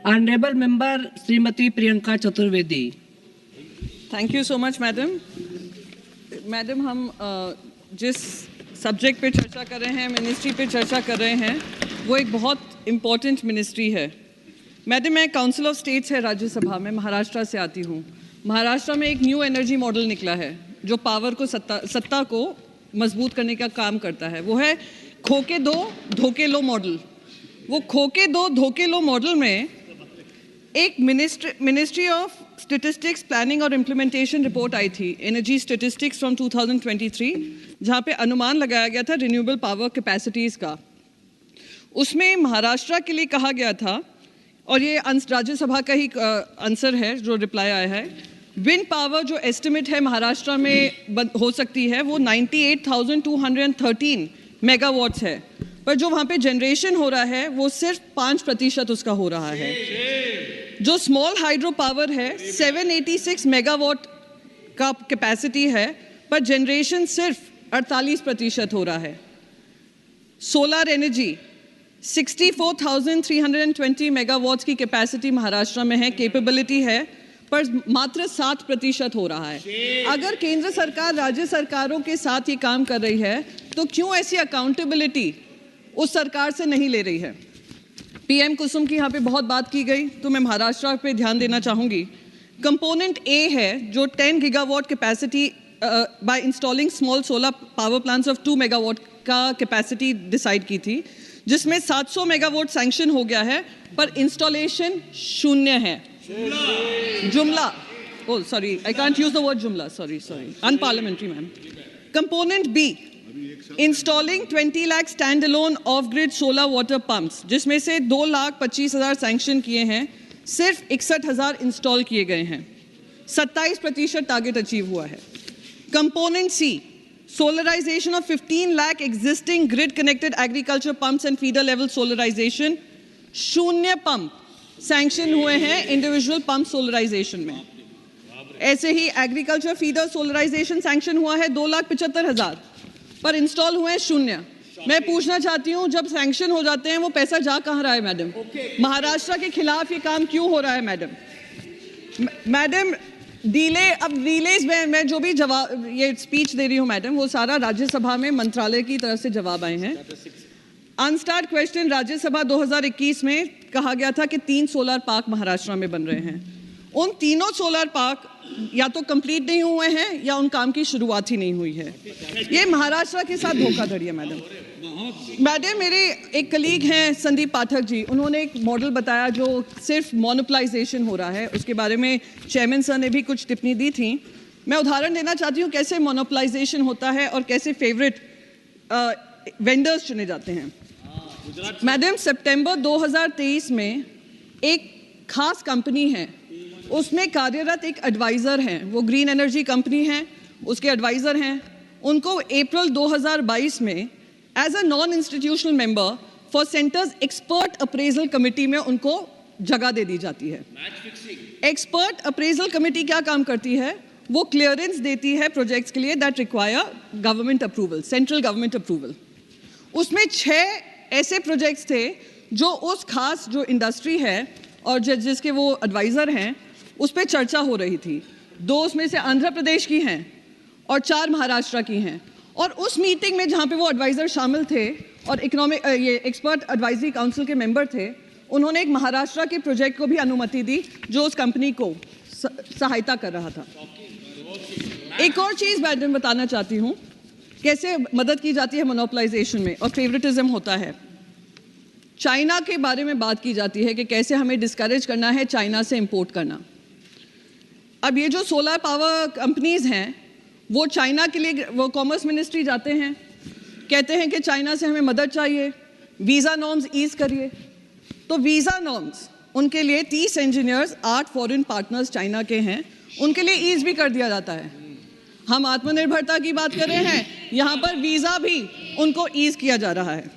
Honourable member Shrimati Priyanka Chaturvedi. Thank you so much madam. Madam, हम जिस subject पे चर्चा कर रहे हैं, मिनिस्ट्री पे चर्चा कर रहे हैं, वो एक बहुत इम्पॉर्टेंट मिनिस्ट्री है। मैडम, मैं काउंसिल ऑफ स्टेट्स है राज्यसभा में, महाराष्ट्र से आती हूँ। महाराष्ट्र में एक न्यू एनर्जी मॉडल निकला है जो पावर को सत्ता को मजबूत करने का काम करता है। वो है खोके दो धोके लो मॉडल। वो खोके दो धोके लो मॉडल में एक मिनिस्ट्री ऑफ स्टैटिस्टिक्स प्लानिंग और इम्प्लीमेंटेशन रिपोर्ट आई थी, एनर्जी स्टैटिस्टिक्स फ्रॉम 2023, जहाँ पे अनुमान लगाया गया था रिन्यूएबल पावर कैपेसिटीज़ का। उसमें महाराष्ट्र के लिए कहा गया था, और ये राज्यसभा का ही आंसर है जो रिप्लाई आया है, विंड पावर जो एस्टिमेट है महाराष्ट्र में हो सकती है वो 98,213 मेगावाट्स है, पर जो वहाँ पे जनरेशन हो रहा है वो सिर्फ 5% उसका हो रहा है। जो स्मॉल हाइड्रो पावर है 786 मेगावाट का कैपेसिटी है, पर जनरेशन सिर्फ 48% हो रहा है। सोलर एनर्जी 64,320 मेगावाट्स की कैपेसिटी महाराष्ट्र में है, कैपेबिलिटी है, पर मात्र 7% हो रहा है। अगर केंद्र सरकार राज्य सरकारों के साथ ये काम कर रही है तो क्यों ऐसी अकाउंटेबिलिटी उस सरकार से नहीं ले रही है? पीएम कुसुम की यहाँ पे बहुत बात की गई, तो मैं महाराष्ट्र पे ध्यान देना चाहूँगी। कंपोनेंट ए है जो 10 gigawatt capacity by installing small solar power plants of 2 megawatt का कैपेसिटी डिसाइड की थी, जिसमें 700 मेगावाट सैंक्शन हो गया है, पर इंस्टॉलेशन शून्य है। जुमला, oh sorry, I can't use the word jumla, sorry, unparliamentary ma'am. Component B, installing 20 lakh standalone off-grid solar water pumps, जिसमें से 2,25,000 सैंक्शन किए हैं, सिर्फ 61,000 इंस्टॉल किए गए हैं, 27% टारगेट अचीव हुआ है। Component C, solarization of 15 lakh existing grid connected agriculture pumps and feeder level solarization, 0 pump sanction हुए हैं इंडिविजुअल पंप सोलराइजेशन में। ऐसे ही एग्रीकल्चर फीडर सोलराइजेशन सैंक्शन हुआ है 2,75,000, पर इंस्टॉल हुए हैं 0। मैं पूछना चाहती हूँ, जब सैंक्शन हो जाते हैं वो पैसा जा कहाँ रहा है मैडम? महाराष्ट्र के खिलाफ ये काम क्यों हो रहा है मैडम? मैडम, डिलेज में मैं जो भी जवाब ये स्पीच दे रही हूँ मैडम, वो सारा राज्यसभा में मंत्रालय की तरफ से जवाब आए हैं। अनस्टार्ट क्वेश्चन राज्यसभा 2021 में कहा गया था कि 3 सोलर पार्क महाराष्ट्र में बन रहे हैं। उन तीनों सोलर पार्क या तो कंप्लीट नहीं हुए हैं या उन काम की शुरुआत ही नहीं हुई है। ये महाराष्ट्र के साथ धोखाधड़ी है मैडम। मैडम, मेरे एक कलीग हैं संदीप पाठक जी, उन्होंने एक मॉडल बताया जो सिर्फ मोनोपलाइजेशन हो रहा है, उसके बारे में चेयरमैन सर ने भी कुछ टिप्पणी दी थी। मैं उदाहरण देना चाहती हूँ कैसे मोनोपलाइजेशन होता है और कैसे फेवरेट वेंडर्स चुने जाते हैं। मैडम, सितंबर 2023 में एक खास कंपनी है, उसमें कार्यरत एक एडवाइज़र हैं, वो ग्रीन एनर्जी कंपनी है, उसके एडवाइज़र हैं। उनको अप्रैल 2022 में as a non institutional member for centre's expert appraisal committee में उनको जगह दे दी जाती है। एक्सपर्ट अप्रेजल कमेटी क्या काम करती है? वो क्लियरेंस देती है प्रोजेक्ट्स के लिए that require government approval, central government approval. उसमें 6 ऐसे प्रोजेक्ट्स थे जो उस खास जो इंडस्ट्री है और जिसके वो एडवाइज़र हैं उस पर चर्चा हो रही थी। 2 उसमें से आंध्र प्रदेश की हैं और 4 महाराष्ट्र की हैं। और उस मीटिंग में जहाँ पे वो एडवाइज़र शामिल थे और ये एक्सपर्ट एडवाइजरी काउंसिल के मेंबर थे, उन्होंने एक महाराष्ट्र के प्रोजेक्ट को भी अनुमति दी जो उस कंपनी को सहायता कर रहा था। एक और चीज़ मैडम बताना चाहती हूँ, कैसे मदद की जाती है मोनोपलाइजेशन में और फेवरेटिज्म होता है। चाइना के बारे में बात की जाती है कि कैसे हमें डिस्करेज करना है चाइना से इंपोर्ट करना। अब ये जो सोलर पावर कंपनीज हैं वो चाइना के लिए वो कॉमर्स मिनिस्ट्री जाते हैं, कहते हैं कि चाइना से हमें मदद चाहिए, वीज़ा नॉर्म्स ईज करिए। तो वीज़ा नॉर्म्स उनके लिए 30 इंजीनियर्स 8 फॉरेन पार्टनर्स चाइना के हैं, उनके लिए ईज भी कर दिया जाता है। हम आत्मनिर्भरता की बात कर रहे हैं, यहाँ पर वीज़ा भी उनको ईज किया जा रहा है।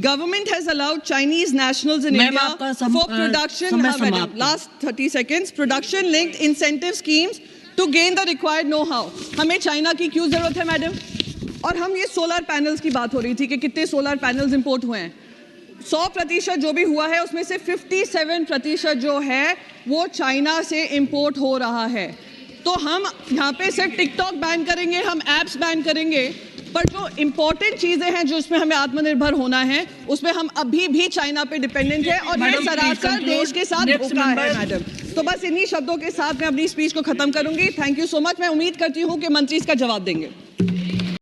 Government has allowed Chinese nationals in India for production, last 30 seconds, production linked incentive schemes to gain the required know-how। हमें चाइना की क्यों जरूरत है मैडम? और हम ये सोलर पैनल्स की बात हो रही थी कि कितने सोलर पैनल्स इंपोर्ट हुए हैं। 100% जो भी हुआ है उसमें से 57% जो है वो चाइना से इंपोर्ट हो रहा है। तो हम यहाँ पे सिर्फ टिकटॉक बैन करेंगे, हम ऐप्स बैन करेंगे, पर जो इम्पोर्टेंट चीज़ें हैं जो उसमें हमें आत्मनिर्भर होना है उसमें हम अभी भी चाइना पे डिपेंडेंट है और ये मैडम, सरासर please देश के साथ conclude. धोखा है Next मैडम। तो बस इन्हीं शब्दों के साथ मैं अपनी स्पीच को खत्म करूंगी। Thank you so much. मैं उम्मीद करती हूँ कि मंत्री इसका जवाब देंगे।